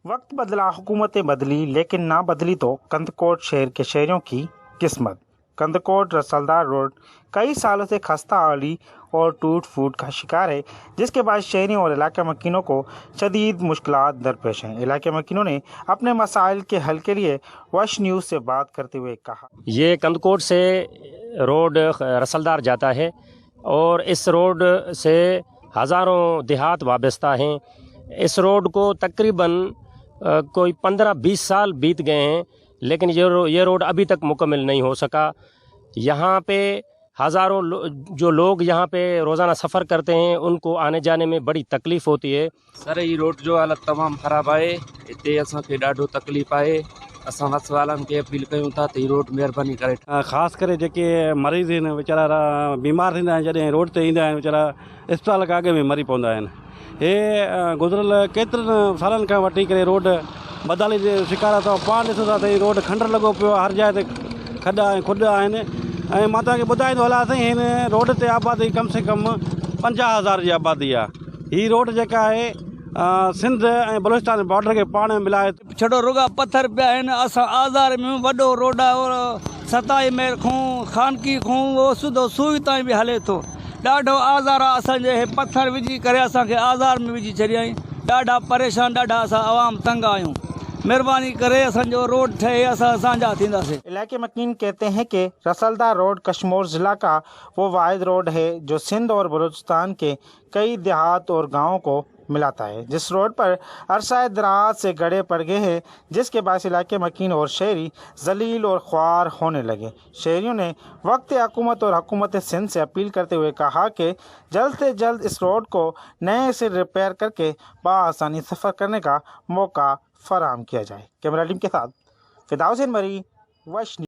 वक्त बदला, हुकूमतें बदली, लेकिन ना बदली तो कंदकोट शहर के शहरियों की किस्मत। कंदकोट रसलदार रोड कई सालों से खस्ता हाली और टूट फूट का शिकार है, जिसके बाद शहरियों और इलाके मकीनों को शदीद मुश्किलात दरपेश हैं। इलाके मकीनों ने अपने मसाइल के हल के लिए वश न्यूज़ से बात करते हुए कहा, ये कंदकोट से रोड रसलदार जाता है और इस रोड से हज़ारों देहात वाबस्ता हैं। इस रोड को तकरीबन कोई 15-20 साल बीत गए हैं, लेकिन ये रोड अभी तक मुकम्मल नहीं हो सका। यहाँ पे हज़ारों जो लोग यहाँ पे रोज़ाना सफ़र करते हैं, उनको आने जाने में बड़ी तकलीफ़ होती है। सर ये रोड जो हालत तमामु ख़राबु आहे। हिते असांखे ॾाढो तकलीफ़ आहे। असां वस वारनि खे अपील कयूं था त हीअ रोड महिरबानी करे ख़ासि करे जेके मरीज़ आहिनि वीचारा बीमार थींदा आहिनि, जॾहिं रोड ते ईंदा आहिनि वीचारा अस्पताल खां अॻु में मरी पवंदा आहिनि। हे गुज़िरियल केतिरनि सालनि खां वठी करे रोड बदाली जे शिकार अथव। पाण ॾिसो था त हीअ रोड खंडर लॻो पियो आहे, हर जाइ ते खॾा ऐं खुॾ आहिनि। ऐं मां तव्हांखे ॿुधाईंदो हलां साईं, हिन रोड ते आबादी कम से कम 50,000 जी आबादी आहे। हीअ रोड जेका आहे सिंध ऐं बलूचिस्तान बॉर्डर खे पाण में मिलाए छड़ो रुगा पत्थर पिया आहिनि। असां आज़ार में वॾो रोड आहे और 27 मेल खां खानकी खां उहो सिधो सुई ताईं बि हले थो। ॾाढो आज़ार आहे। असांजे हे पत्थर विझी करे असांखे आज़ार में विझी छॾियईं। ॾाढा परेशान, ॾाढा असां आवाम तंग आहियूं। मेहरबानी करे असांजो रोड ठहे, असांजा थींदासीं। इलाके मकीन कहते हैं कि रसलदार रोड कश्मीर ज़िला का वो वाहिद रोड है जो सिंध और बलूचिस्तान के कई देहात और गाँवों को मिलाता है। जिस रोड पर अरसा दराज से गड्ढे पड़ गए हैं, जिसके बायस इलाके मकीन और शहरी जलील और ख्वार होने लगे। शहरियों ने वक्त हुकूमत और हुकूमत सिंध से अपील करते हुए कहा कि जल्द से जल्द इस रोड को नए से रिपेयर करके बआसानी सफ़र करने का मौका फराहम किया जाए। कैमरा टीम के साथ फिदा हुसैन मरी, वश।